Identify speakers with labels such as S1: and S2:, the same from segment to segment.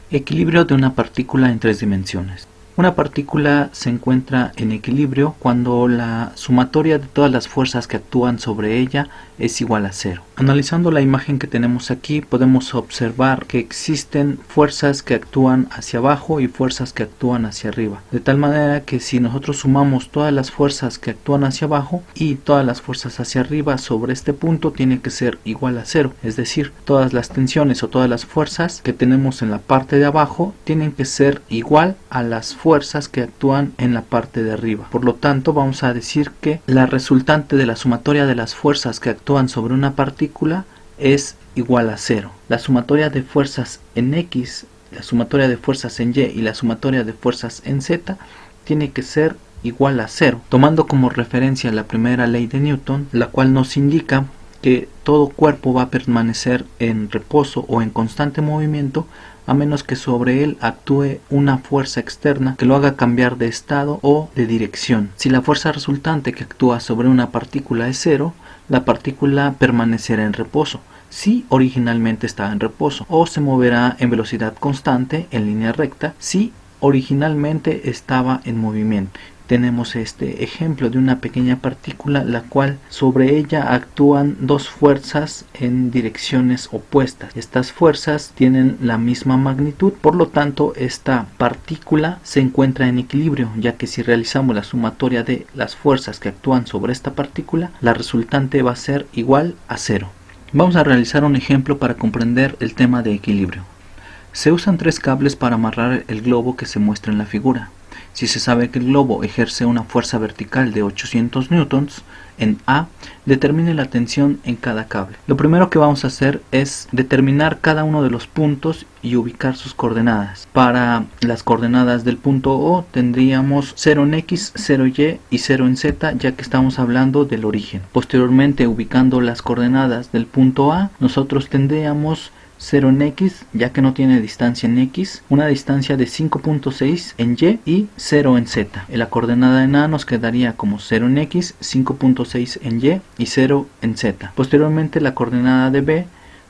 S1: Equilibrio de una partícula en tres dimensiones. Una partícula se encuentra en equilibrio cuando la sumatoria de todas las fuerzas que actúan sobre ella es igual a cero. Analizando la imagen que tenemos aquí, podemos observar que existen fuerzas que actúan hacia abajo y fuerzas que actúan hacia arriba. De tal manera que si nosotros sumamos todas las fuerzas que actúan hacia abajo y todas las fuerzas hacia arriba sobre este punto, tiene que ser igual a cero. Es decir, todas las tensiones o todas las fuerzas que tenemos en la parte de abajo tienen que ser igual a las fuerzas que actúan en la parte de arriba. Por lo tanto, vamos a decir que la resultante de la sumatoria de las fuerzas que actúan sobre una partícula es igual a cero. La sumatoria de fuerzas en X, la sumatoria de fuerzas en Y y la sumatoria de fuerzas en Z tiene que ser igual a cero, tomando como referencia la primera ley de Newton, la cual nos indica que todo cuerpo va a permanecer en reposo o en constante movimiento a menos que sobre él actúe una fuerza externa que lo haga cambiar de estado o de dirección. Si la fuerza resultante que actúa sobre una partícula es cero, la partícula permanecerá en reposo, si originalmente estaba en reposo, o se moverá en velocidad constante en línea recta si originalmente estaba en movimiento. Tenemos este ejemplo de una pequeña partícula la cual sobre ella actúan dos fuerzas en direcciones opuestas. Estas fuerzas tienen la misma magnitud, por lo tanto esta partícula se encuentra en equilibrio, ya que si realizamos la sumatoria de las fuerzas que actúan sobre esta partícula, la resultante va a ser igual a cero. Vamos a realizar un ejemplo para comprender el tema de equilibrio. Se usan tres cables para amarrar el globo que se muestra en la figura. Si se sabe que el globo ejerce una fuerza vertical de 800 newtons en A, determine la tensión en cada cable. Lo primero que vamos a hacer es determinar cada uno de los puntos y ubicar sus coordenadas. Para las coordenadas del punto O tendríamos 0 en X, 0 Y y 0 en Z, ya que estamos hablando del origen. Posteriormente, ubicando las coordenadas del punto A, nosotros tendríamos 0 en X, ya que no tiene distancia en X, una distancia de 5.6 en Y 0 en Z. En la coordenada en A nos quedaría como 0 en X, 5.6 en Y 0 en Z. Posteriormente la coordenada de B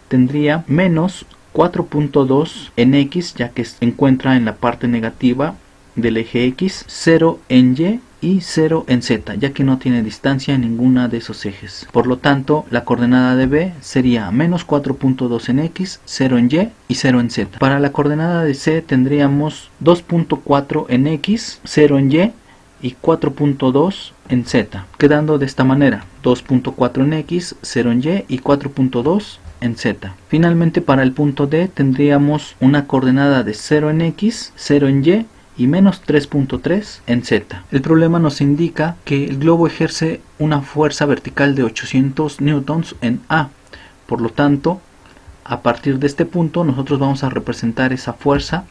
S1: tendría menos 4.2 en X, ya que se encuentra en la parte negativa del eje X, 0 en Y 0 en Z, ya que no tiene distancia en ninguna de esos ejes. Por lo tanto, la coordenada de B sería menos 4.2 en X, 0 en Y 0 en Z. Para la coordenada de C tendríamos 2.4 en X, 0 en Y 4.2 en Z, quedando de esta manera 2.4 en X, 0 en Y 4.2 en Z. Finalmente, para el punto D tendríamos una coordenada de 0 en X, 0 en Y menos 3.3 en Z. El problema nos indica que el globo ejerce una fuerza vertical de 800 newtons en A. Por lo tanto, a partir de este punto nosotros vamos a representar esa fuerza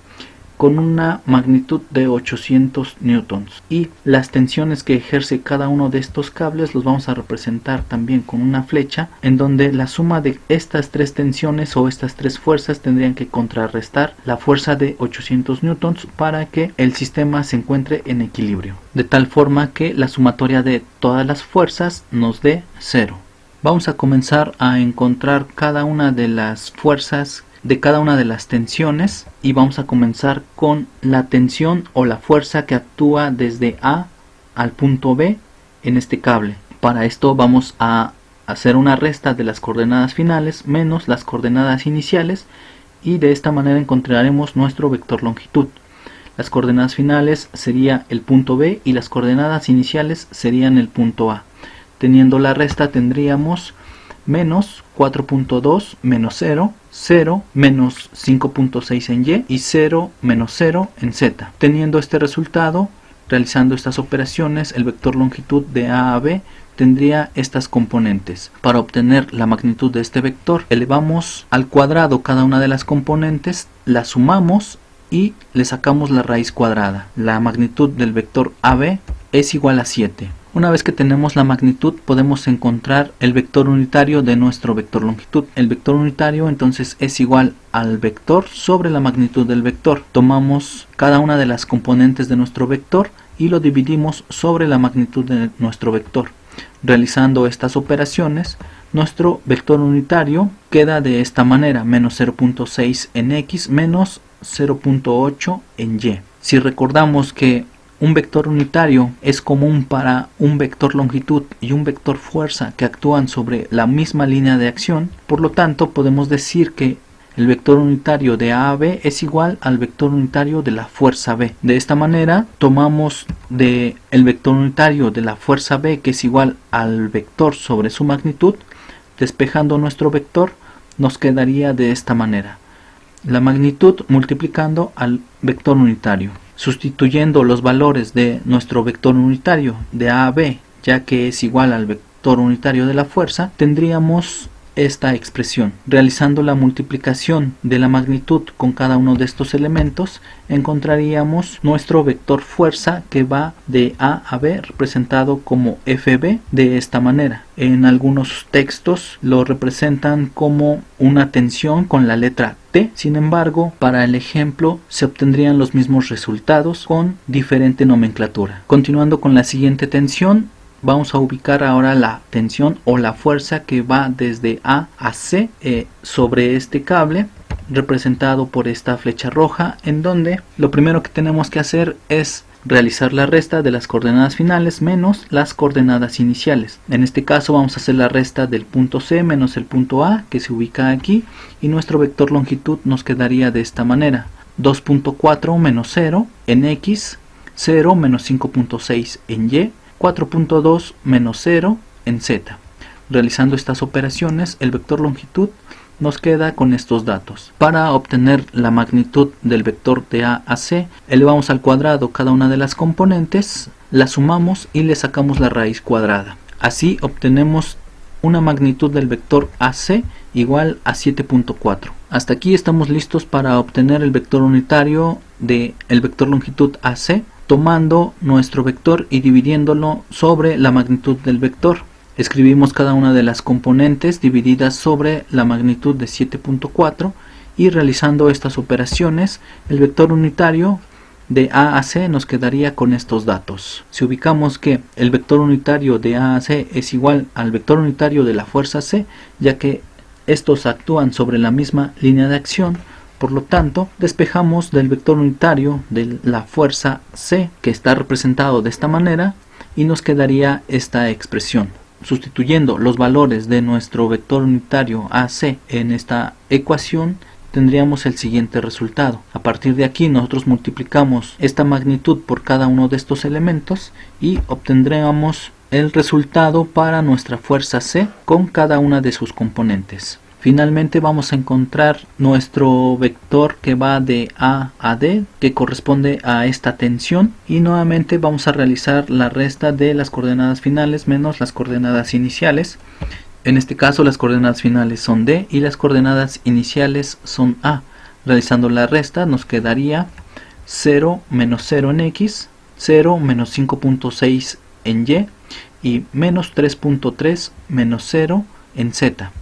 S1: con una magnitud de 800 newtons, y las tensiones que ejerce cada uno de estos cables los vamos a representar también con una flecha, en donde la suma de estas tres tensiones o estas tres fuerzas tendrían que contrarrestar la fuerza de 800 newtons para que el sistema se encuentre en equilibrio, de tal forma que la sumatoria de todas las fuerzas nos dé 0. Vamos a comenzar a encontrar cada una de las fuerzas de cada una de las tensiones, y vamos a comenzar con la tensión o la fuerza que actúa desde A al punto B en este cable. Para esto vamos a hacer una resta de las coordenadas finales menos las coordenadas iniciales, y de esta manera encontraremos nuestro vector longitud. Las coordenadas finales sería el punto B y las coordenadas iniciales serían el punto A. Teniendo la resta tendríamos menos 4.2 menos 0, 0 menos 5.6 en Y 0 menos 0 en Z. Teniendo este resultado, realizando estas operaciones, el vector longitud de A a B tendría estas componentes. Para obtener la magnitud de este vector, elevamos al cuadrado cada una de las componentes, la sumamos y le sacamos la raíz cuadrada. La magnitud del vector AB es igual a 7. Una vez que tenemos la magnitud, podemos encontrar el vector unitario de nuestro vector longitud. El vector unitario entonces es igual al vector sobre la magnitud del vector. Tomamos cada una de las componentes de nuestro vector y lo dividimos sobre la magnitud de nuestro vector. Realizando estas operaciones, nuestro vector unitario queda de esta manera: menos 0.6 en X menos 0.8 en Y. Si recordamos que un vector unitario es común para un vector longitud y un vector fuerza que actúan sobre la misma línea de acción, por lo tanto podemos decir que el vector unitario de A a B es igual al vector unitario de la fuerza B. De esta manera tomamos el vector unitario de la fuerza B, que es igual al vector sobre su magnitud. Despejando nuestro vector nos quedaría de esta manera: la magnitud multiplicando al vector unitario. Sustituyendo los valores de nuestro vector unitario de A a B, ya que es igual al vector unitario de la fuerza, tendríamos esta expresión. Realizando la multiplicación de la magnitud con cada uno de estos elementos, encontraríamos nuestro vector fuerza, que va de A a B, representado como FB de esta manera. En algunos textos lo representan como una tensión con la letra T. Sin embargo, para el ejemplo se obtendrían los mismos resultados con diferente nomenclatura. Continuando con la siguiente tensión, vamos a ubicar ahora la tensión o la fuerza que va desde A a C sobre este cable, representado por esta flecha roja, en donde lo primero que tenemos que hacer es realizar la resta de las coordenadas finales menos las coordenadas iniciales. En este caso vamos a hacer la resta del punto C menos el punto A, que se ubica aquí, y nuestro vector longitud nos quedaría de esta manera: 2.4 menos 0 en X, 0 menos 5.6 en Y, 4.2 menos 0 en Z. Realizando estas operaciones, el vector longitud nos queda con estos datos. Para obtener la magnitud del vector de A a C, elevamos al cuadrado cada una de las componentes, la sumamos y le sacamos la raíz cuadrada. Así obtenemos una magnitud del vector AC igual a 7.4. Hasta aquí estamos listos para obtener el vector unitario del vector longitud AC, tomando nuestro vector y dividiéndolo sobre la magnitud del vector. Escribimos cada una de las componentes divididas sobre la magnitud de 7.4 y realizando estas operaciones, el vector unitario de A a C nos quedaría con estos datos. Si ubicamos que el vector unitario de A a C es igual al vector unitario de la fuerza C, ya que estos actúan sobre la misma línea de acción, por lo tanto, despejamos del vector unitario de la fuerza C, que está representado de esta manera, y nos quedaría esta expresión. Sustituyendo los valores de nuestro vector unitario AC en esta ecuación, tendríamos el siguiente resultado. A partir de aquí nosotros multiplicamos esta magnitud por cada uno de estos elementos y obtendríamos el resultado para nuestra fuerza C con cada una de sus componentes. Finalmente vamos a encontrar nuestro vector que va de A a D, que corresponde a esta tensión, y nuevamente vamos a realizar la resta de las coordenadas finales menos las coordenadas iniciales. En este caso las coordenadas finales son D y las coordenadas iniciales son A. Realizando la resta nos quedaría 0 menos 0 en X, 0 menos 5.6 en Y menos 3.3 menos 0 en Z.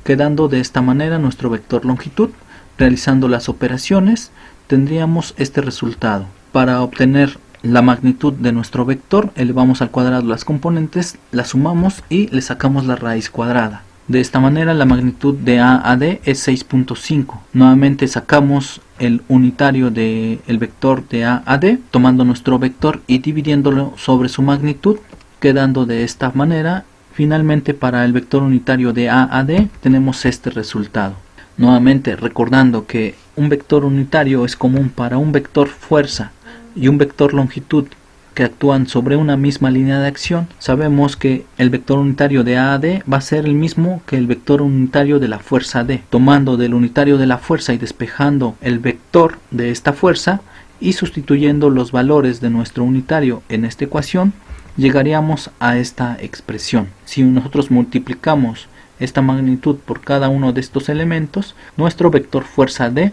S1: Quedando de esta manera nuestro vector longitud. Realizando las operaciones tendríamos este resultado. Para obtener la magnitud de nuestro vector, elevamos al cuadrado las componentes, las sumamos y le sacamos la raíz cuadrada. De esta manera la magnitud de A a D es 6.5. Nuevamente sacamos el unitario del vector de A a D, tomando nuestro vector y dividiéndolo sobre su magnitud, quedando de esta manera. Finalmente, para el vector unitario de A a D tenemos este resultado. Nuevamente recordando que un vector unitario es común para un vector fuerza y un vector longitud que actúan sobre una misma línea de acción, sabemos que el vector unitario de A a D va a ser el mismo que el vector unitario de la fuerza D. Tomando del unitario de la fuerza y despejando el vector de esta fuerza y sustituyendo los valores de nuestro unitario en esta ecuación, llegaríamos a esta expresión. Si nosotros multiplicamos esta magnitud por cada uno de estos elementos, nuestro vector fuerza D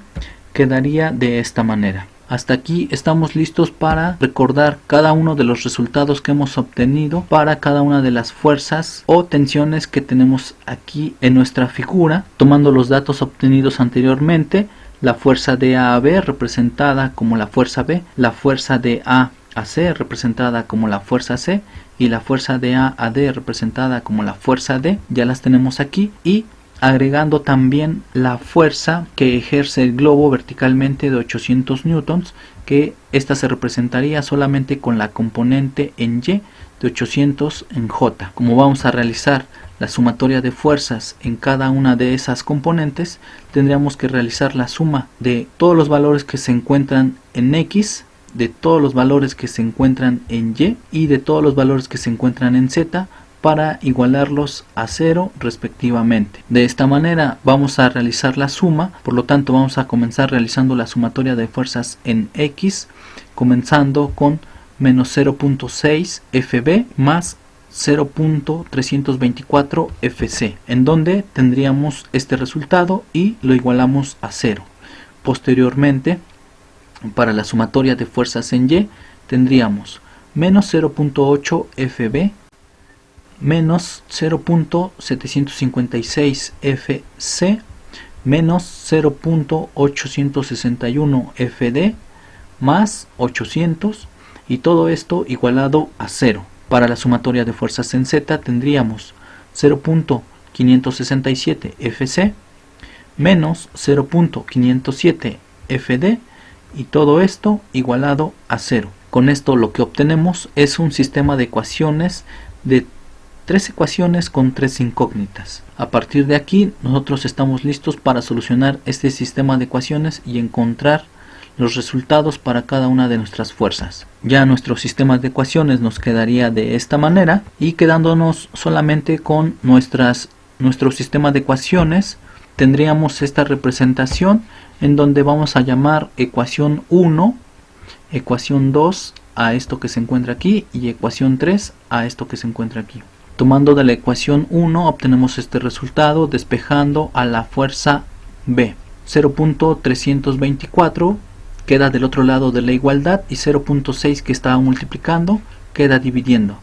S1: quedaría de esta manera. Hasta aquí estamos listos para recordar cada uno de los resultados que hemos obtenido para cada una de las fuerzas o tensiones que tenemos aquí en nuestra figura, tomando los datos obtenidos anteriormente: la fuerza de A a B representada como la fuerza B, la fuerza de A a C representada como la fuerza C y la fuerza de A a D representada como la fuerza D. Ya las tenemos aquí y agregando también la fuerza que ejerce el globo verticalmente de 800 newtons, que esta se representaría solamente con la componente en Y de 800 en J. Como vamos a realizar la sumatoria de fuerzas en cada una de esas componentes, tendríamos que realizar la suma de todos los valores que se encuentran en X, de todos los valores que se encuentran en Y y de todos los valores que se encuentran en Z, para igualarlos a 0 respectivamente. De esta manera vamos a realizar la suma, por lo tanto vamos a comenzar realizando la sumatoria de fuerzas en X, comenzando con menos 0.6 FB más 0.324 FC, en donde tendríamos este resultado y lo igualamos a 0. Posteriormente, para la sumatoria de fuerzas en Y, tendríamos menos 0.8 FB menos 0.756 FC menos 0.861 FD más 800, y todo esto igualado a 0. Para la sumatoria de fuerzas en Z tendríamos 0.567 FC menos 0.507 FD y todo esto igualado a 0. Con esto lo que obtenemos es un sistema de ecuaciones de 3 ecuaciones con 3 incógnitas. A partir de aquí nosotros estamos listos para solucionar este sistema de ecuaciones y encontrar los resultados para cada una de nuestras fuerzas. Ya nuestro sistema de ecuaciones nos quedaría de esta manera, y quedándonos solamente con nuestro sistema de ecuaciones, tendríamos esta representación en donde vamos a llamar ecuación 1, ecuación 2 a esto que se encuentra aquí y ecuación 3 a esto que se encuentra aquí. Tomando de la ecuación 1 obtenemos este resultado despejando a la fuerza B. 0.324 queda del otro lado de la igualdad y 0.6 que estaba multiplicando queda dividiendo.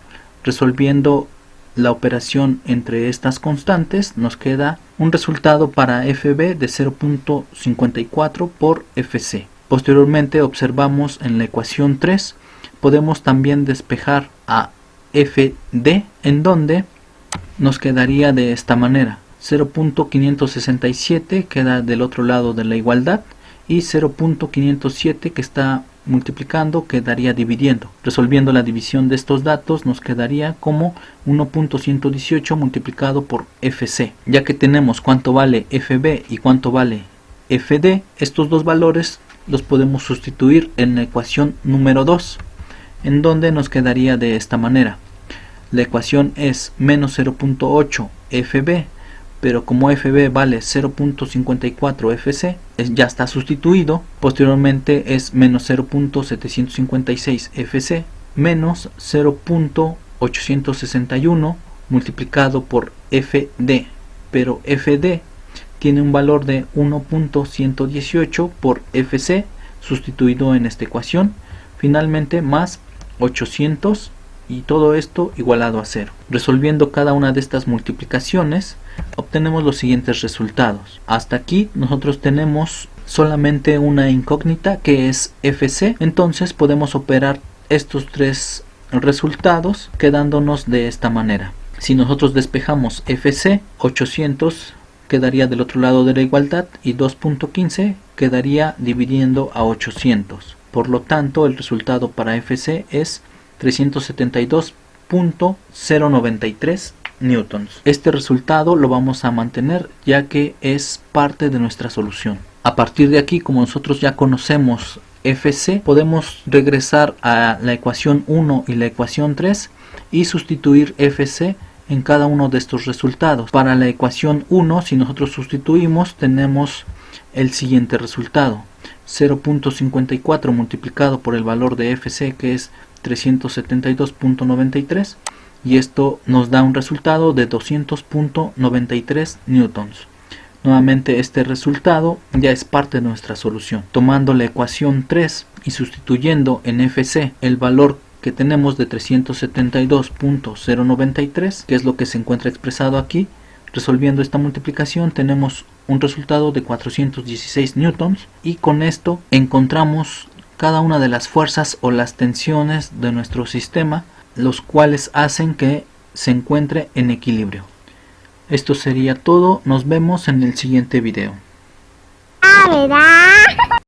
S1: Resolviendo la operación entre estas constantes nos queda un resultado para FB de 0.54 por FC. Posteriormente observamos en la ecuación 3 podemos también despejar a FD, en donde nos quedaría de esta manera: 0.567 queda del otro lado de la igualdad y 0.507 que está multiplicando quedaría dividiendo. Resolviendo la división de estos datos nos quedaría como 1.118 multiplicado por FC. Ya que tenemos cuánto vale FB y cuánto vale FD, estos dos valores los podemos sustituir en la ecuación número 2, en donde nos quedaría de esta manera. La ecuación es menos 0.8 FB, pero como FB vale 0.54 FC, ya está sustituido. Posteriormente es menos 0.756 FC menos 0.861 multiplicado por FD, pero FD tiene un valor de 1.118 por FC sustituido en esta ecuación. Finalmente más 800 y todo esto igualado a 0. Resolviendo cada una de estas multiplicaciones obtenemos los siguientes resultados. Hasta aquí nosotros tenemos solamente una incógnita que es FC, entonces podemos operar estos tres resultados quedándonos de esta manera. Si nosotros despejamos FC, 800 quedaría del otro lado de la igualdad y 2.15 quedaría dividiendo a 800. Por lo tanto, el resultado para FC es 372.093 newtons. Este resultado lo vamos a mantener ya que es parte de nuestra solución. A partir de aquí, como nosotros ya conocemos FC, podemos regresar a la ecuación 1 y la ecuación 3 y sustituir FC en cada uno de estos resultados. Para la ecuación 1, si nosotros sustituimos, tenemos el siguiente resultado: 0.54 multiplicado por el valor de FC, que es 372.93, y esto nos da un resultado de 200.93 newtons. Nuevamente este resultado ya es parte de nuestra solución. Tomando la ecuación 3 y sustituyendo en FC el valor que tenemos de 372.093, que es lo que se encuentra expresado aquí, resolviendo esta multiplicación tenemos un resultado de 416 newtons, y con esto encontramos cada una de las fuerzas o las tensiones de nuestro sistema, los cuales hacen que se encuentre en equilibrio. Esto sería todo, nos vemos en el siguiente video.
S2: ¿Verdad?